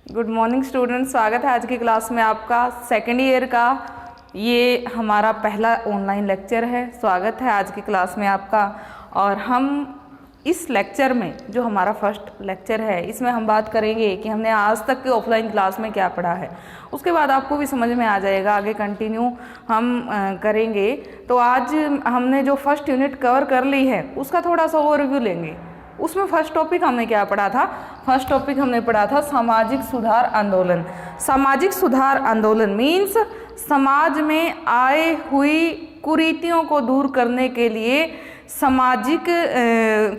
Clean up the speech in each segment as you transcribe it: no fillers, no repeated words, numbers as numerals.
Good morning student, स्वागत है आज की क्लास में आपका। सेकेंड ईयर का ये हमारा पहला ऑनलाइन लेक्चर है। स्वागत है आज की क्लास में आपका। और हम इस लेक्चर में जो हमारा फर्स्ट लेक्चर है इसमें हम बात करेंगे कि हमने आज तक के ऑफलाइन क्लास में क्या पढ़ा है। उसके बाद आपको भी समझ में आ जाएगा, आगे कंटिन्यू हम करेंगे। तो आज हमने जो फर्स्ट यूनिट कवर कर ली है उसका थोड़ा सा ओवरव्यू लेंगे। उसमें फर्स्ट टॉपिक हमने क्या पढ़ा था? फर्स्ट टॉपिक हमने पढ़ा था सामाजिक सुधार आंदोलन। सामाजिक सुधार आंदोलन मीन्स समाज में आए हुई कुरीतियों को दूर करने के लिए सामाजिक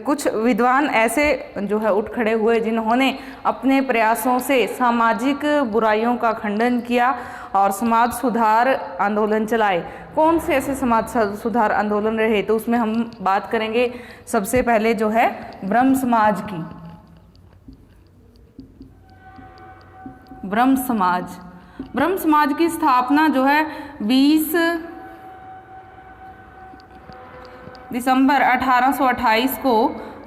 कुछ विद्वान ऐसे जो है उठ खड़े हुए जिन्होंने अपने प्रयासों से सामाजिक बुराइयों का खंडन किया और समाज सुधार आंदोलन चलाए। कौन से ऐसे समाज सुधार आंदोलन रहे, तो उसमें हम बात करेंगे सबसे पहले जो है ब्रह्म समाज की। ब्रह्म समाज की स्थापना जो है 20 दिसंबर 1828 को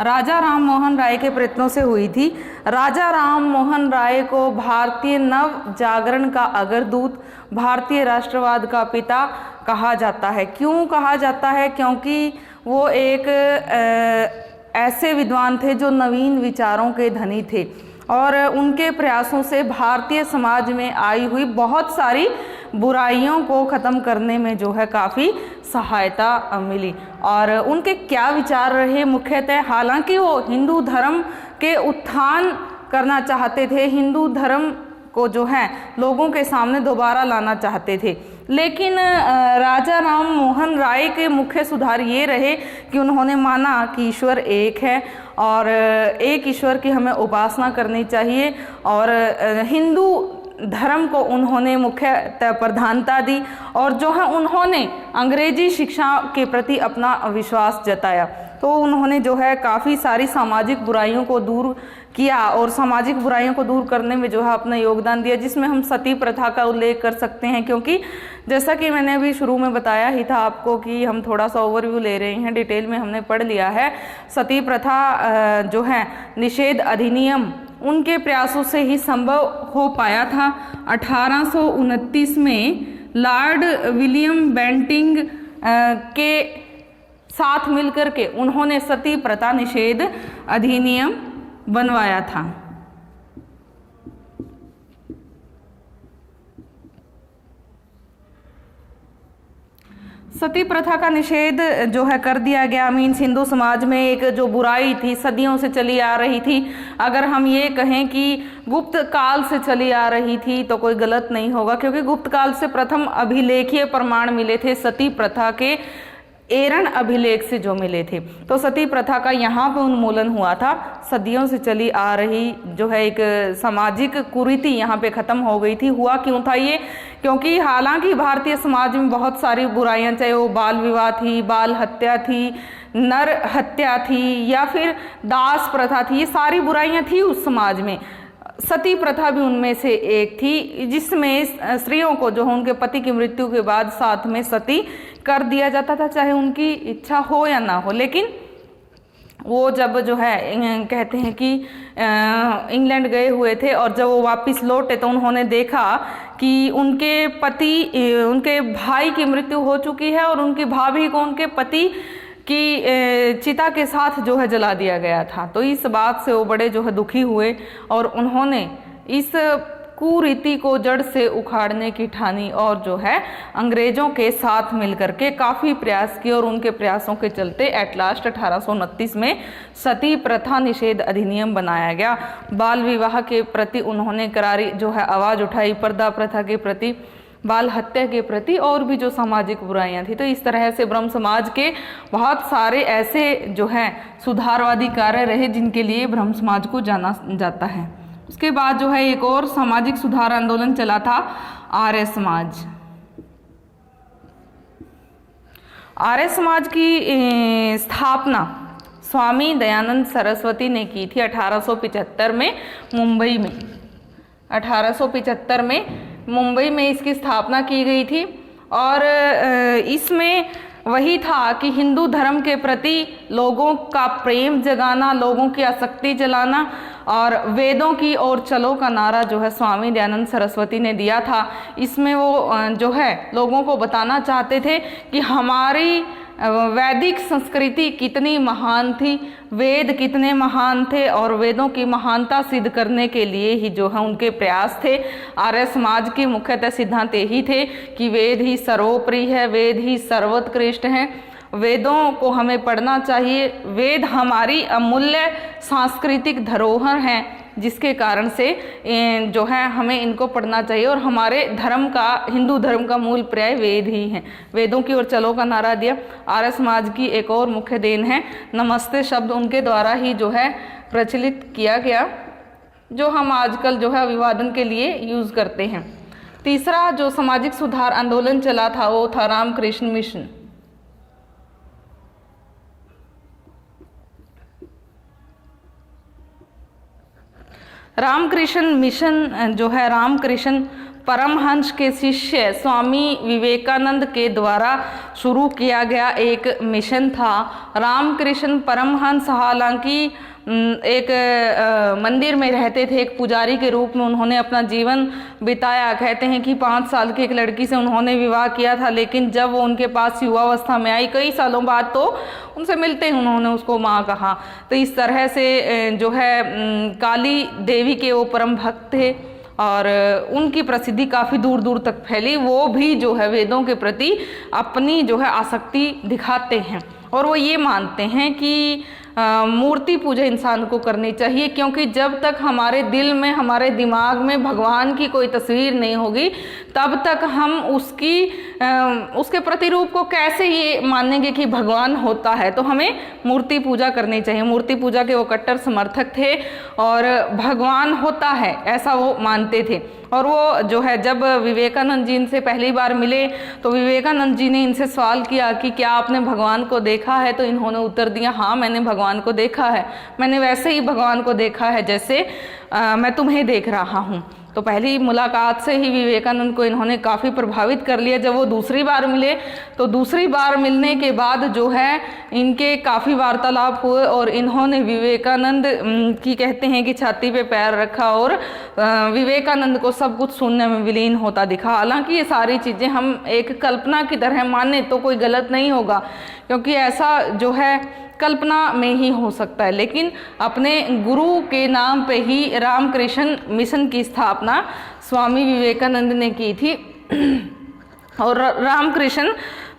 राजा राम मोहन राय के प्रयत्नों से हुई थी। राजा राम मोहन राय को भारतीय नव जागरण का अग्रदूत, भारतीय राष्ट्रवाद का पिता कहा जाता है। क्यों कहा जाता है? क्योंकि वो एक ऐसे विद्वान थे जो नवीन विचारों के धनी थे और उनके प्रयासों से भारतीय समाज में आई हुई बहुत सारी बुराइयों को ख़त्म करने में जो है काफ़ी सहायता मिली। और उनके क्या विचार रहे मुख्यतः? हालांकि वो हिंदू धर्म के उत्थान करना चाहते थे, हिंदू धर्म को जो है लोगों के सामने दोबारा लाना चाहते थे, लेकिन राजा राम मोहन राय के मुख्य सुधार ये रहे कि उन्होंने माना कि ईश्वर एक है और एक ईश्वर की हमें उपासना करनी चाहिए। और हिंदू धर्म को उन्होंने मुख्यतः प्रधानता दी और जो है उन्होंने अंग्रेजी शिक्षा के प्रति अपना विश्वास जताया। तो उन्होंने जो है काफ़ी सारी सामाजिक बुराइयों को दूर किया और सामाजिक बुराइयों को दूर करने में जो है अपना योगदान दिया, जिसमें हम सती प्रथा का उल्लेख कर सकते हैं। क्योंकि जैसा कि मैंने अभी शुरू में बताया ही था आपको कि हम थोड़ा सा ओवरव्यू ले रहे हैं, डिटेल में हमने पढ़ लिया है। सती प्रथा जो है निषेध अधिनियम उनके प्रयासों से ही संभव हो पाया था। 1829 में लॉर्ड विलियम बेंटिंग के साथ मिलकर के उन्होंने सती प्रथा निषेध अधिनियम बनवाया था। सती प्रथा का निषेध जो है कर दिया गया। मीन्स हिंदू समाज में एक जो बुराई थी सदियों से चली आ रही थी, अगर हम ये कहें कि गुप्त काल से चली आ रही थी तो कोई गलत नहीं होगा, क्योंकि गुप्त काल से प्रथम अभिलेखीय प्रमाण मिले थे सती प्रथा के, एरन अभिलेख से जो मिले थे। तो सती प्रथा का यहाँ पे उन्मूलन हुआ था। सदियों से चली आ रही जो है एक सामाजिक कुरीति यहाँ पे ख़त्म हो गई थी। हुआ क्यों था ये? क्योंकि हालांकि भारतीय समाज में बहुत सारी बुराइयाँ, चाहे वो बाल विवाह थी, बाल हत्या थी, नर हत्या थी या फिर दास प्रथा थी, ये सारी बुराइयाँ थी उस समाज में। सती प्रथा भी उनमें से एक थी, जिसमें स्त्रियों को जो है उनके पति की मृत्यु के बाद साथ में सती कर दिया जाता था, चाहे उनकी इच्छा हो या ना हो। लेकिन वो जब जो है कहते हैं कि इंग्लैंड गए हुए थे और जब वो वापस लौटे तो उन्होंने देखा कि उनके पति, उनके भाई की मृत्यु हो चुकी है और उनकी भाभी को उनके पति कि चिता के साथ जो है जला दिया गया था। तो इस बात से वो बड़े जो है दुखी हुए और उन्होंने इस कुरीति को जड़ से उखाड़ने की ठानी और जो है अंग्रेजों के साथ मिलकर के काफ़ी प्रयास किए और उनके प्रयासों के चलते एट लास्ट 1829 में सती प्रथा निषेध अधिनियम बनाया गया। बाल विवाह के प्रति उन्होंने करारी जो है आवाज़ उठाई, पर्दा प्रथा के प्रति, बाल हत्या के प्रति और भी जो सामाजिक बुराइयां थी। तो इस तरह से ब्रह्म समाज के बहुत सारे ऐसे जो है सुधारवादी कार्य रहे जिनके लिए ब्रह्म समाज को जाना जाता है। उसके बाद जो है एक और सामाजिक सुधार आंदोलन चला था, आर्य समाज। आर्य समाज की स्थापना स्वामी दयानंद सरस्वती ने की थी 1875 में मुंबई में। 1875 में मुंबई में इसकी स्थापना की गई थी और इसमें वही था कि हिंदू धर्म के प्रति लोगों का प्रेम जगाना, लोगों की आसक्ति जलाना और वेदों की ओर चलो का नारा जो है स्वामी दयानंद सरस्वती ने दिया था। इसमें वो जो है लोगों को बताना चाहते थे कि हमारी वैदिक संस्कृति कितनी महान थी, वेद कितने महान थे, और वेदों की महानता सिद्ध करने के लिए ही जो है उनके प्रयास थे। आर्य समाज के मुख्यतः सिद्धांत यही थे कि वेद ही सर्वोपरि है, वेद ही सर्वोत्कृष्ट है, वेदों को हमें पढ़ना चाहिए। वेद हमारी अमूल्य सांस्कृतिक धरोहर हैं, जिसके कारण से जो है हमें इनको पढ़ना चाहिए, और हमारे धर्म का, हिंदू धर्म का मूल पर्याय वेद ही हैं। वेदों की ओर चलो का नारा दिया। आर्य समाज की एक और मुख्य देन है नमस्ते शब्द, उनके द्वारा ही जो है प्रचलित किया गया, जो हम आजकल जो है अभिवादन के लिए यूज़ करते हैं। तीसरा जो सामाजिक सुधार आंदोलन चला था वो था रामकृष्ण मिशन। रामकृष्ण मिशन जो है रामकृष्ण परमहंस के शिष्य स्वामी विवेकानंद के द्वारा शुरू किया गया एक मिशन था। रामकृष्ण परमहंस हालांकि एक मंदिर में रहते थे, एक पुजारी के रूप में उन्होंने अपना जीवन बिताया। कहते हैं कि 5 साल की एक लड़की से उन्होंने विवाह किया था, लेकिन जब वो उनके पास युवावस्था में आई कई सालों बाद, तो उनसे मिलते ही उन्होंने उसको माँ कहा। तो इस तरह से जो है काली देवी के वो परम भक्त थे, और उनकी प्रसिद्धि काफ़ी दूर दूर तक फैली। वो भी जो है वेदों के प्रति अपनी जो है आसक्ति दिखाते हैं, और वो ये मानते हैं कि मूर्ति पूजा इंसान को करनी चाहिए, क्योंकि जब तक हमारे दिल में, हमारे दिमाग में भगवान की कोई तस्वीर नहीं होगी, तब तक हम उसके प्रतिरूप को कैसे ये मानेंगे कि भगवान होता है। तो हमें मूर्ति पूजा करनी चाहिए। मूर्ति पूजा के वो कट्टर समर्थक थे, और भगवान होता है ऐसा वो मानते थे। और वो जो है जब विवेकानंद जी इनसे पहली बार मिले, तो विवेकानंद जी ने इनसे सवाल किया कि क्या आपने भगवान को देखा है? तो इन्होंने उत्तर दिया, हाँ मैंने भगवान को देखा है, मैंने वैसे ही भगवान को देखा है जैसे मैं तुम्हें देख रहा हूँ। तो पहली मुलाकात से ही विवेकानंद को इन्होंने काफ़ी प्रभावित कर लिया। जब वो दूसरी बार मिले, तो दूसरी बार मिलने के बाद जो है इनके काफ़ी वार्तालाप हुए, और इन्होंने विवेकानंद की कहते हैं कि छाती पे पैर रखा, और विवेकानंद को सब कुछ सुनने में विलीन होता दिखा। हालांकि ये सारी चीज़ें हम एक कल्पना की तरह माने तो कोई गलत नहीं होगा, क्योंकि ऐसा जो है कल्पना में ही हो सकता है, लेकिन अपने गुरु के नाम पे ही रामकृष्ण मिशन की स्थापना स्वामी विवेकानंद ने की थी। और रामकृष्ण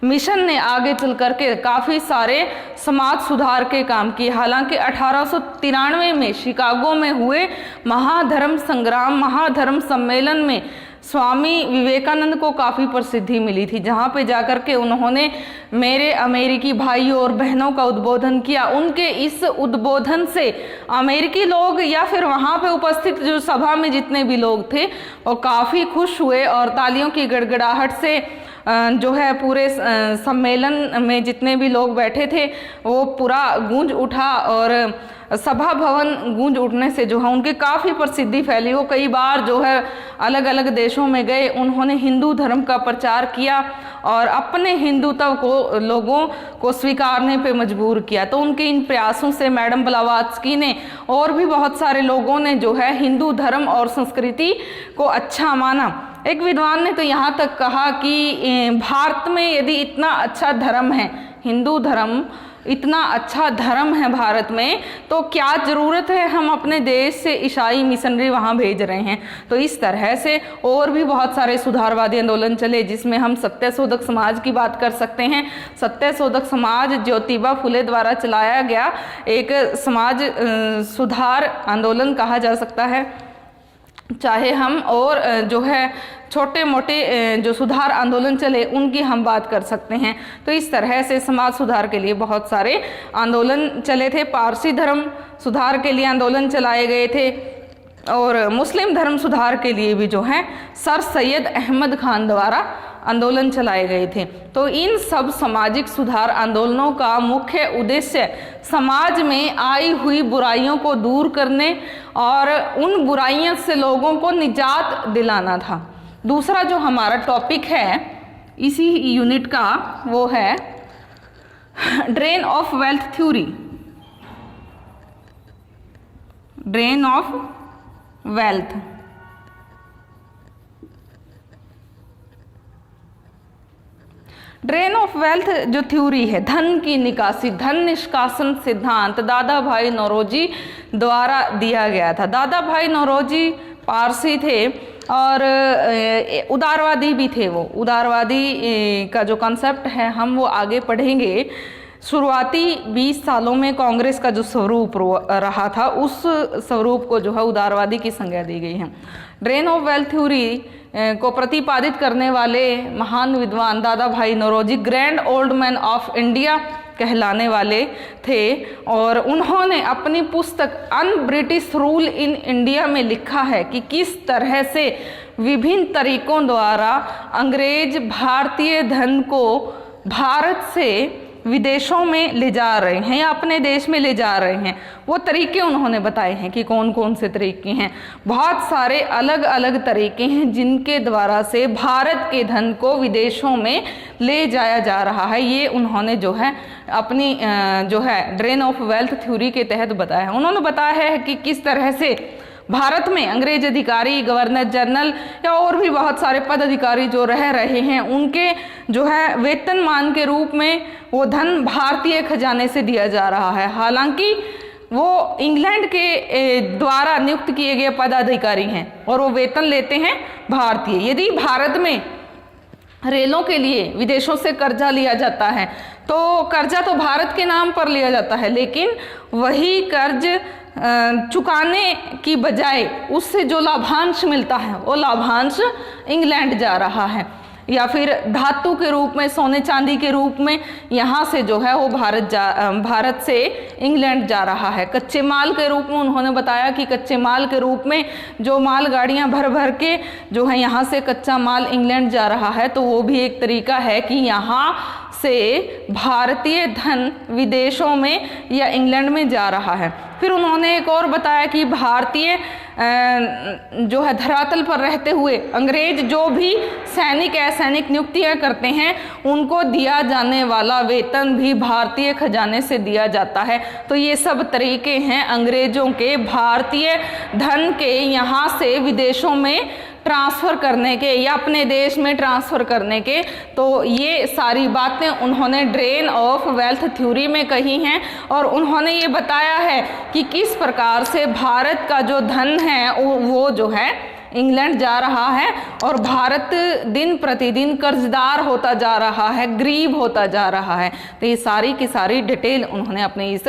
मिशन ने आगे चल करके काफ़ी सारे समाज सुधार के काम किए। हालांकि 1893 में शिकागो में हुए महाधर्म संग्राम, महाधर्म सम्मेलन में स्वामी विवेकानंद को काफ़ी प्रसिद्धि मिली थी, जहाँ पे जाकर के उन्होंने मेरे अमेरिकी भाइयों और बहनों का उद्बोधन किया। उनके इस उद्बोधन से अमेरिकी लोग या फिर वहाँ पे उपस्थित जो सभा में जितने भी लोग थे वो काफ़ी खुश हुए, और तालियों की गड़गड़ाहट से जो है पूरे सम्मेलन में जितने भी लोग बैठे थे वो पूरा गूंज उठा, और सभा भवन गूंज उठने से जो है उनकी काफ़ी प्रसिद्धि फैली। वो कई बार जो है अलग अलग देशों में गए, उन्होंने हिंदू धर्म का प्रचार किया और अपने हिंदुत्व को लोगों को स्वीकारने पे मजबूर किया। तो उनके इन प्रयासों से मैडम ब्लावात्स्की ने और भी बहुत सारे लोगों ने जो है हिंदू धर्म और संस्कृति को अच्छा माना। एक विद्वान ने तो यहाँ तक कहा कि भारत में यदि इतना अच्छा धर्म है, हिंदू धर्म इतना अच्छा धर्म है भारत में, तो क्या ज़रूरत है हम अपने देश से ईसाई मिशनरी वहाँ भेज रहे हैं। तो इस तरह से और भी बहुत सारे सुधारवादी आंदोलन चले, जिसमें हम सत्यशोधक समाज की बात कर सकते हैं। सत्यशोधक समाज ज्योतिबा फुले द्वारा चलाया गया एक समाज सुधार आंदोलन कहा जा सकता है। चाहे हम और जो है छोटे मोटे जो सुधार आंदोलन चले उनकी हम बात कर सकते हैं। तो इस तरह से समाज सुधार के लिए बहुत सारे आंदोलन चले थे। पारसी धर्म सुधार के लिए आंदोलन चलाए गए थे, और मुस्लिम धर्म सुधार के लिए भी जो है सर सैयद अहमद खान द्वारा आंदोलन चलाए गए थे। तो इन सब सामाजिक सुधार आंदोलनों का मुख्य उद्देश्य समाज में आई हुई बुराइयों को दूर करने और उन बुराइयों से लोगों को निजात दिलाना था। दूसरा जो हमारा टॉपिक है इसी यूनिट का वो है drain of wealth theory. Drain of wealth. Drain of wealth जो थ्योरी है, धन की निकासी, धन निष्कासन सिद्धांत दादा भाई नौरोजी द्वारा दिया गया था। दादा भाई नौरोजी पारसी थे और उदारवादी भी थे। वो उदारवादी का जो कॉन्सेप्ट है हम वो आगे पढ़ेंगे। शुरुआती 20 सालों में कांग्रेस का जो स्वरूप रहा था उस स्वरूप को जो है उदारवादी की संज्ञा दी गई है। ड्रेन ऑफ वेल्थ थ्योरी को प्रतिपादित करने वाले महान विद्वान Dadabhai Naoroji grand old man of India कहलाने वाले थे और उन्होंने अपनी पुस्तक un British rule in India में लिखा है कि किस तरह से विभिन्न तरीकों द्वारा अंग्रेज भारतीय धन को भारत से विदेशों में ले जा रहे हैं या अपने देश में ले जा रहे हैं। वो तरीके उन्होंने बताए हैं कि कौन कौन से तरीके हैं। बहुत सारे अलग अलग तरीके हैं जिनके द्वारा से भारत के धन को विदेशों में ले जाया जा रहा है। ये उन्होंने जो है अपनी जो है ड्रेन ऑफ वेल्थ थ्योरी के तहत बताया है। उन्होंने बताया है कि किस तरह से भारत में अंग्रेज अधिकारी, गवर्नर जनरल या और भी बहुत सारे पद अधिकारी जो रह रहे हैं उनके जो है वेतनमान के रूप में वो धन भारतीय खजाने से दिया जा रहा है। हालांकि वो इंग्लैंड के द्वारा नियुक्त किए गए पदाधिकारी हैं और वो वेतन लेते हैं भारतीय। यदि भारत में रेलों के लिए विदेशों से कर्जा लिया जाता है तो कर्जा तो भारत के नाम पर लिया जाता है, लेकिन वही कर्ज चुकाने की बजाय उससे जो लाभांश मिलता है वो लाभांश इंग्लैंड जा रहा है। या फिर धातु के रूप में, सोने चांदी के रूप में यहाँ से जो है वो भारत से इंग्लैंड जा रहा है। कच्चे माल के रूप में उन्होंने बताया कि कच्चे माल के रूप में जो माल गाड़ियाँ भर भर के जो है यहाँ से कच्चा माल इंग्लैंड जा रहा है, तो वो भी एक तरीका है कि यहाँ से भारतीय धन विदेशों में या इंग्लैंड में जा रहा है। फिर उन्होंने एक और बताया कि भारतीय जो है धरातल पर रहते हुए अंग्रेज जो भी सैनिक असैनिक नियुक्तियां करते हैं उनको दिया जाने वाला वेतन भी भारतीय खजाने से दिया जाता है। तो ये सब तरीके हैं अंग्रेजों के भारतीय धन के यहाँ से विदेशों में ट्रांसफ़र करने के या अपने देश में ट्रांसफ़र करने के। तो ये सारी बातें उन्होंने ड्रेन ऑफ वेल्थ थ्योरी में कही हैं और उन्होंने ये बताया है कि किस प्रकार से भारत का जो धन है वो जो है इंग्लैंड जा रहा है और भारत दिन प्रतिदिन कर्जदार होता जा रहा है, गरीब होता जा रहा है। तो ये सारी की सारी डिटेल उन्होंने अपने इस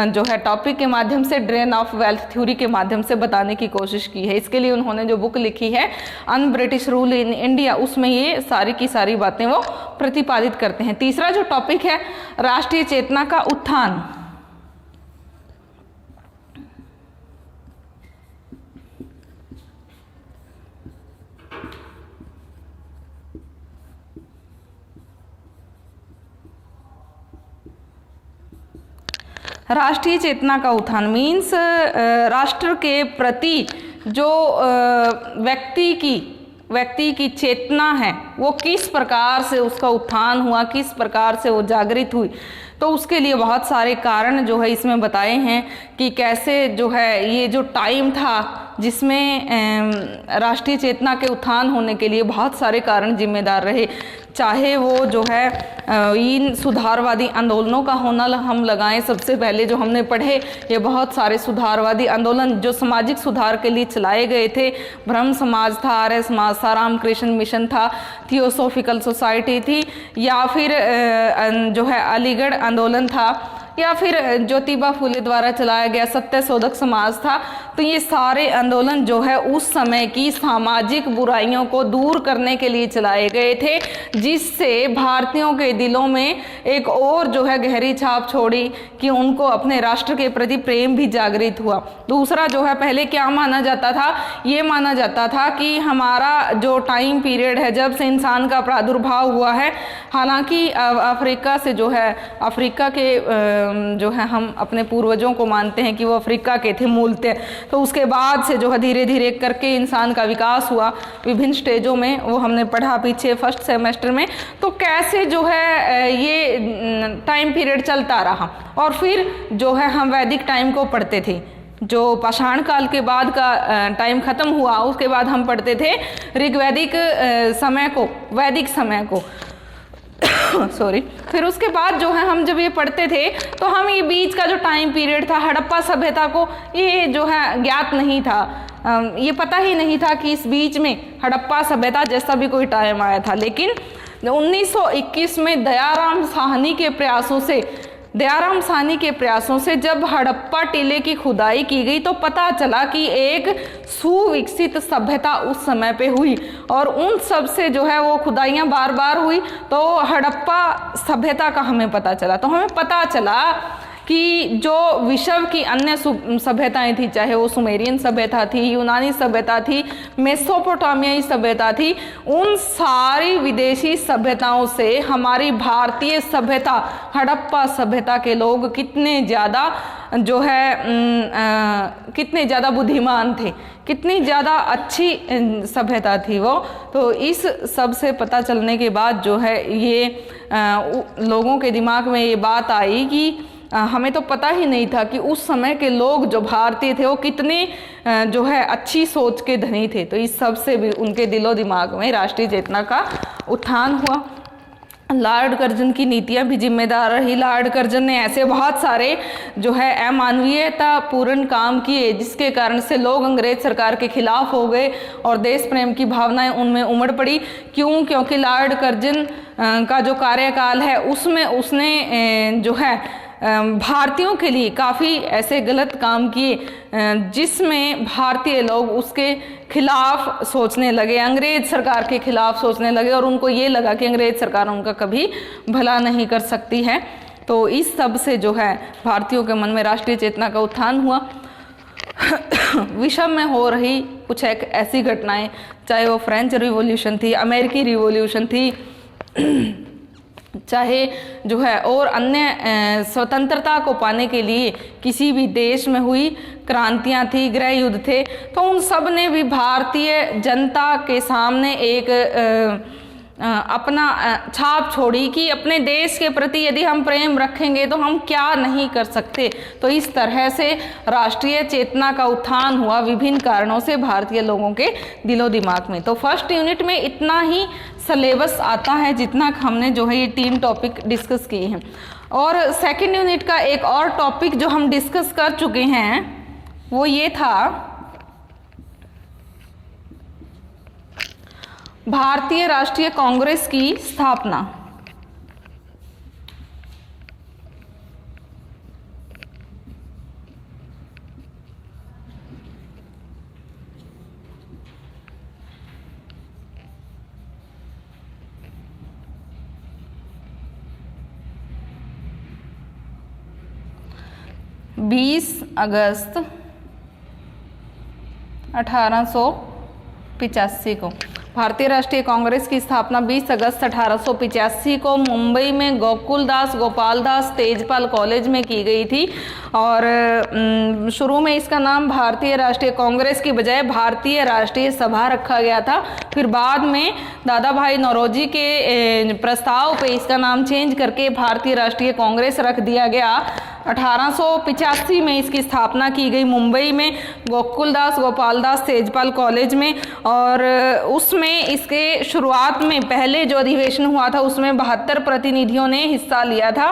जो है टॉपिक के माध्यम से ड्रेन ऑफ वेल्थ थ्योरी के माध्यम से बताने की कोशिश की है। इसके लिए उन्होंने जो बुक लिखी है अन ब्रिटिश रूल इन इंडिया, उसमें ये सारी की सारी बातें वो प्रतिपादित करते हैं। तीसरा जो टॉपिक है राष्ट्रीय चेतना का उत्थान। राष्ट्रीय चेतना का उत्थान मीन्स राष्ट्र के प्रति जो व्यक्ति की चेतना है वो किस प्रकार से उसका उत्थान हुआ, किस प्रकार से वो जागृत हुई। तो उसके लिए बहुत सारे कारण जो है इसमें बताए हैं कि कैसे जो है ये जो टाइम था जिसमें राष्ट्रीय चेतना के उत्थान होने के लिए बहुत सारे कारण जिम्मेदार रहे। चाहे वो जो है इन सुधारवादी आंदोलनों का होना हम लगाएं, सबसे पहले जो हमने पढ़े ये बहुत सारे सुधारवादी आंदोलन जो सामाजिक सुधार के लिए चलाए गए थे। ब्रह्म समाज था, आर्य समाज था, रामकृष्ण मिशन था, थियोसॉफिकल सोसाइटी थी, या फिर जो है अलीगढ़ आंदोलन था, या फिर ज्योतिबा फुले द्वारा चलाया गया सत्यशोधक समाज था। तो ये सारे आंदोलन जो है उस समय की सामाजिक बुराइयों को दूर करने के लिए चलाए गए थे, जिससे भारतीयों के दिलों में एक और जो है गहरी छाप छोड़ी कि उनको अपने राष्ट्र के प्रति प्रेम भी जागृत हुआ। दूसरा जो है पहले क्या माना जाता था, ये माना जाता था कि हमारा जो टाइम पीरियड है जब से इंसान का प्रादुर्भाव हुआ है, हालांकि अफ्रीका से जो है अफ्रीका के जो है हम अपने पूर्वजों को मानते हैं कि वो अफ्रीका के थे मूलतः, तो उसके बाद से जो है धीरे धीरे करके इंसान का विकास हुआ विभिन्न स्टेजों में, वो हमने पढ़ा पीछे फर्स्ट सेमेस्टर में। तो कैसे जो है ये टाइम पीरियड चलता रहा और फिर जो है हम वैदिक टाइम को पढ़ते थे जो पाषाण काल के बाद का टाइम खत्म हुआ, उसके बाद हम पढ़ते थे ऋग्वैदिक समय को, वैदिक समय को सॉरी। फिर उसके बाद जो है हम जब ये पढ़ते थे तो हम ये बीच का जो टाइम पीरियड था हड़प्पा सभ्यता को, ये जो है ज्ञात नहीं था, ये पता ही नहीं था कि इस बीच में हड़प्पा सभ्यता जैसा भी कोई टाइम आया था। लेकिन 1921 में दयाराम साहनी के प्रयासों से जब हड़प्पा टीले की खुदाई की गई तो पता चला कि एक सुविकसित सभ्यता उस समय पे हुई, और उन सब से जो है वो खुदाइयाँ बार बार हुई तो हड़प्पा सभ्यता का हमें पता चला। तो हमें पता चला कि जो विश्व की अन्य सभ्यताएं थी, चाहे वो सुमेरियन सभ्यता थी, यूनानी सभ्यता थी, मेसोपोटामियाई सभ्यता थी, उन सारी विदेशी सभ्यताओं से हमारी भारतीय सभ्यता, हड़प्पा सभ्यता के लोग कितने ज़्यादा जो है कितने ज़्यादा बुद्धिमान थे, कितनी ज़्यादा अच्छी सभ्यता थी वो। तो इस सब से पता चलने के बाद जो है ये लोगों के दिमाग में ये बात आई कि हमें तो पता ही नहीं था कि उस समय के लोग जो भारतीय थे वो कितने जो है अच्छी सोच के धनी थे। तो इस सब से भी उनके दिलो दिमाग में राष्ट्रीय चेतना का उत्थान हुआ। लॉर्ड कर्जन की नीतियां भी जिम्मेदार रही। लॉर्ड कर्जन ने ऐसे बहुत सारे जो है अमानवीयता पूर्ण काम किए जिसके कारण से लोग अंग्रेज सरकार के खिलाफ हो गए और देश प्रेम की भावनाएं उनमें उमड़ पड़ी। क्योंकि लॉर्ड कर्जन का जो कार्यकाल है उसमें उसने जो है भारतीयों के लिए काफ़ी ऐसे गलत काम किए जिसमें भारतीय लोग उसके खिलाफ सोचने लगे, अंग्रेज सरकार के खिलाफ सोचने लगे, और उनको ये लगा कि अंग्रेज सरकार उनका कभी भला नहीं कर सकती है। तो इस सब से जो है भारतीयों के मन में राष्ट्रीय चेतना का उत्थान हुआ। विश्व में हो रही कुछ एक ऐसी घटनाएं, चाहे वो फ्रेंच रिवॉल्यूशन थी, अमेरिकी रिवॉल्यूशन थी, चाहे जो है और अन्य स्वतंत्रता को पाने के लिए किसी भी देश में हुई क्रांतियां थी, गृह युद्ध थे, तो उन सब ने भी भारतीय जनता के सामने एक अपना छाप छोड़ी कि अपने देश के प्रति यदि हम प्रेम रखेंगे तो हम क्या नहीं कर सकते। तो इस तरह से राष्ट्रीय चेतना का उत्थान हुआ विभिन्न कारणों से भारतीय लोगों के दिलो दिमाग में। तो फर्स्ट यूनिट में इतना ही सिलेबस आता है जितना हमने जो है ये 3 टॉपिक डिस्कस किए हैं। और सेकंड यूनिट का एक और टॉपिक जो हम डिस्कस कर चुके हैं वो ये था भारतीय राष्ट्रीय कांग्रेस की स्थापना। अगस्त 1885 को भारतीय राष्ट्रीय कांग्रेस की स्थापना 20 अगस्त 1885 को मुंबई में गोपाल दास तेजपाल कॉलेज में की गई थी। और शुरू में इसका नाम भारतीय राष्ट्रीय कांग्रेस की बजाय भारतीय राष्ट्रीय सभा रखा गया था। फिर बाद में दादा भाई नौरोजी के प्रस्ताव पे इसका नाम चेंज करके भारतीय राष्ट्रीय कांग्रेस रख दिया गया। 1885 में इसकी स्थापना की गई मुंबई में गोपाल दास तेजपाल कॉलेज में। और उसमें इसके शुरुआत में पहले जो अधिवेशन हुआ था उसमें 72 प्रतिनिधियों ने हिस्सा लिया था।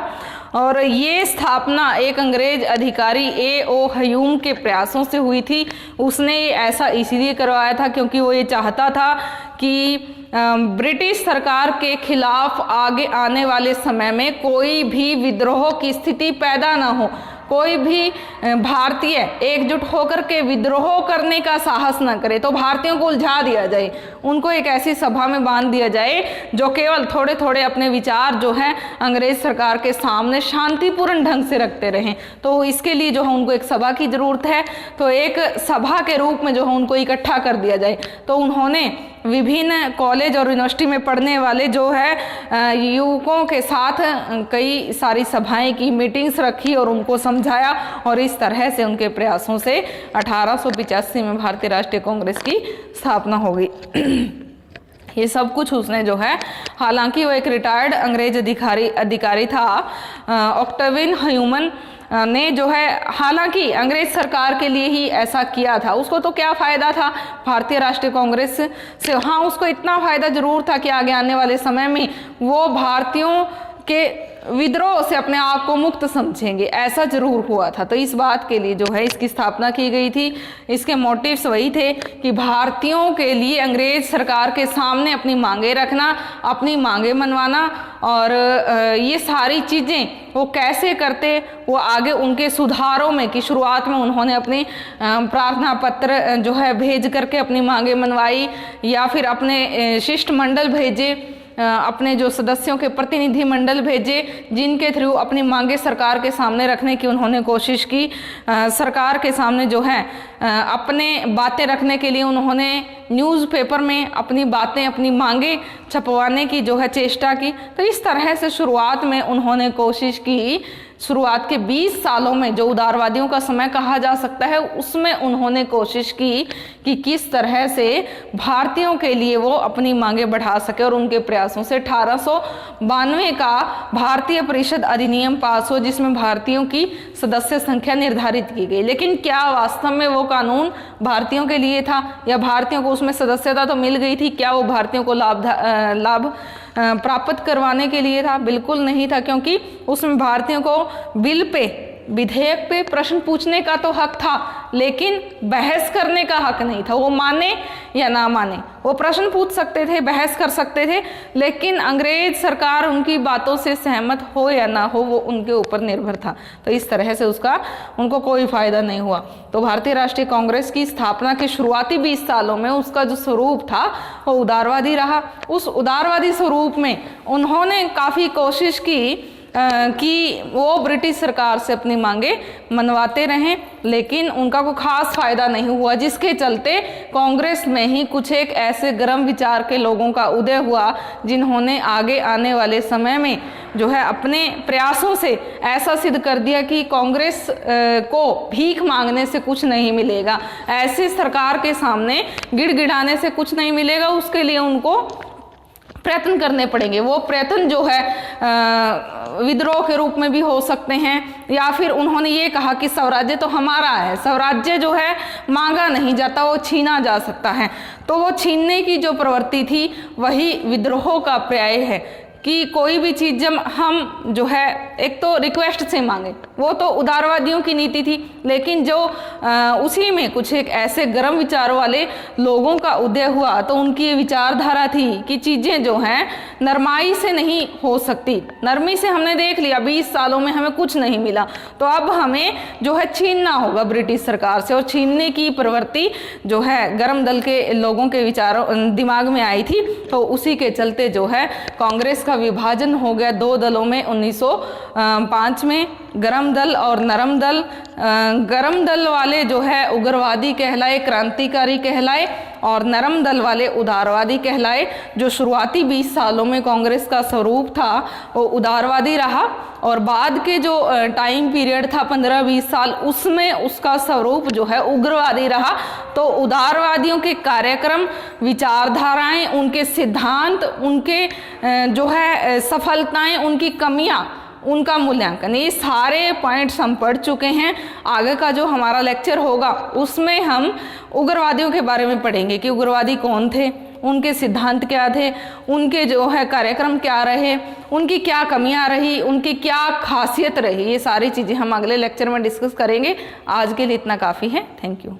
और ये स्थापना एक अंग्रेज अधिकारी A.O. ह्यूम के प्रयासों से हुई थी। उसने ऐसा इसलिए करवाया था क्योंकि वो ये चाहता था कि ब्रिटिश सरकार के खिलाफ आगे आने वाले समय में कोई भी विद्रोह की स्थिति पैदा ना हो, कोई भी भारतीय एकजुट होकर के विद्रोह करने का साहस न करे। तो भारतीयों को उलझा दिया जाए, उनको एक ऐसी सभा में बांध दिया जाए जो केवल थोड़े थोड़े अपने विचार जो है अंग्रेज सरकार के सामने शांतिपूर्ण ढंग से रखते रहें। तो इसके लिए जो है उनको एक सभा की ज़रूरत है। तो एक सभा के रूप में जो है उनको इकट्ठा कर दिया जाए। तो उन्होंने विभिन्न कॉलेज और यूनिवर्सिटी में पढ़ने वाले जो है युवकों के साथ कई सारी सभाएं की, मीटिंग्स रखी और उनको समझाया। और इस तरह से उनके प्रयासों से 1885 में भारतीय राष्ट्रीय कांग्रेस की स्थापना हो गई। ये सब कुछ उसने जो है, हालांकि वो एक रिटायर्ड अंग्रेज अधिकारी था, ऑक्टेवियन ह्यूमन ने जो है हालांकि अंग्रेज सरकार के लिए ही ऐसा किया था। उसको तो क्या फायदा था भारतीय राष्ट्रीय कांग्रेस से? हाँ, उसको इतना फायदा जरूर था कि आगे आने वाले समय में वो भारतीयों के विद्रोह से अपने आप को मुक्त समझेंगे, ऐसा जरूर हुआ था। तो इस बात के लिए जो है इसकी स्थापना की गई थी। इसके मोटिव्स वही थे कि भारतीयों के लिए अंग्रेज सरकार के सामने अपनी मांगे रखना, अपनी मांगे मनवाना, और ये सारी चीज़ें वो कैसे करते, वो आगे उनके सुधारों में कि शुरुआत में उन्होंने अपने प्रार्थना पत्र जो है भेज करके अपनी मांगे मनवाई, या फिर अपने शिष्टमंडल भेजे, अपने जो सदस्यों के प्रतिनिधि मंडल भेजे, जिनके थ्रू अपनी मांगे सरकार के सामने रखने की उन्होंने कोशिश की। सरकार के सामने जो है अपने बातें रखने के लिए उन्होंने न्यूज़पेपर में अपनी बातें, अपनी मांगे छपवाने की जो है चेष्टा की। तो इस तरह से शुरुआत में उन्होंने कोशिश की। शुरुआत के 20 सालों में जो उदारवादियों का समय कहा जा सकता है, उसमें उन्होंने कोशिश की कि किस तरह से भारतीयों के लिए वो अपनी मांगे बढ़ा सके, और उनके प्रयासों से 1892 का भारतीय परिषद अधिनियम पास हो, जिसमें भारतीयों की सदस्य संख्या निर्धारित की गई। लेकिन क्या वास्तव में वो कानून भारतीयों के लिए था, या भारतीयों को उसमें सदस्यता तो मिल गई थी, क्या वो भारतीयों को लाभ प्राप्त करवाने के लिए था? बिल्कुल नहीं था, क्योंकि उसमें भारतीयों को बिल पे, विधेयक पे प्रश्न पूछने का तो हक था, लेकिन बहस करने का हक नहीं था। वो माने या ना माने, वो प्रश्न पूछ सकते थे, बहस कर सकते थे, लेकिन अंग्रेज सरकार उनकी बातों से सहमत हो या ना हो, वो उनके ऊपर निर्भर था। तो इस तरह से उनको कोई फायदा नहीं हुआ। तो भारतीय राष्ट्रीय कांग्रेस की स्थापना के शुरुआती 20 सालों में उसका जो स्वरूप था वो उदारवादी रहा। उस उदारवादी स्वरूप में उन्होंने काफ़ी कोशिश की कि वो ब्रिटिश सरकार से अपनी मांगे मनवाते रहें, लेकिन उनका कोई खास फायदा नहीं हुआ, जिसके चलते कांग्रेस में ही कुछ एक ऐसे गर्म विचार के लोगों का उदय हुआ, जिन्होंने आगे आने वाले समय में जो है अपने प्रयासों से ऐसा सिद्ध कर दिया कि कांग्रेस को भीख मांगने से कुछ नहीं मिलेगा, ऐसे सरकार के सामने गिड़गिड़ाने से कुछ नहीं मिलेगा, उसके लिए उनको प्रयत्न करने पड़ेंगे। वो प्रयत्न जो है विद्रोह के रूप में भी हो सकते हैं, या फिर उन्होंने ये कहा कि स्वराज्य तो हमारा है, स्वराज्य जो है मांगा नहीं जाता, वो छीना जा सकता है। तो वो छीनने की जो प्रवृत्ति थी वही विद्रोह का पर्याय है कि कोई भी चीज़ जब हम जो है एक तो रिक्वेस्ट से मांगे, वो तो उदारवादियों की नीति थी, लेकिन जो उसी में कुछ एक ऐसे गर्म विचारों वाले लोगों का उदय हुआ, तो उनकी विचारधारा थी कि चीज़ें जो हैं नरमाई से नहीं हो सकती। नरमी से हमने देख लिया, 20 सालों में हमें कुछ नहीं मिला, तो अब हमें जो है छीनना होगा ब्रिटिश सरकार से। और छीनने की प्रवृत्ति जो है गर्म दल के लोगों के विचारों दिमाग में आई थी, तो उसी के चलते जो है कांग्रेस का विभाजन हो गया 2 दलों में 1905 में, गरम दल और नरम दल। गरम दल वाले जो है उग्रवादी कहलाए, क्रांतिकारी कहलाए, और नरम दल वाले उदारवादी कहलाए। जो शुरुआती 20 सालों में कांग्रेस का स्वरूप था वो उदारवादी रहा, और बाद के जो टाइम पीरियड था 15-20 साल, उसमें उसका स्वरूप जो है उग्रवादी रहा। तो उदारवादियों के कार्यक्रम, विचारधाराएं, उनके सिद्धांत, उनके जो है सफलताएं, उनकी कमियां, उनका मूल्यांकन, ये सारे पॉइंट्स हम पढ़ चुके हैं। आगे का जो हमारा लेक्चर होगा उसमें हम उग्रवादियों के बारे में पढ़ेंगे कि उग्रवादी कौन थे, उनके सिद्धांत क्या थे, उनके जो है कार्यक्रम क्या रहे, उनकी क्या कमियां रही, उनकी क्या खासियत रही। ये सारी चीज़ें हम अगले लेक्चर में डिस्कस करेंगे। आज के लिए इतना काफ़ी है। Thank you.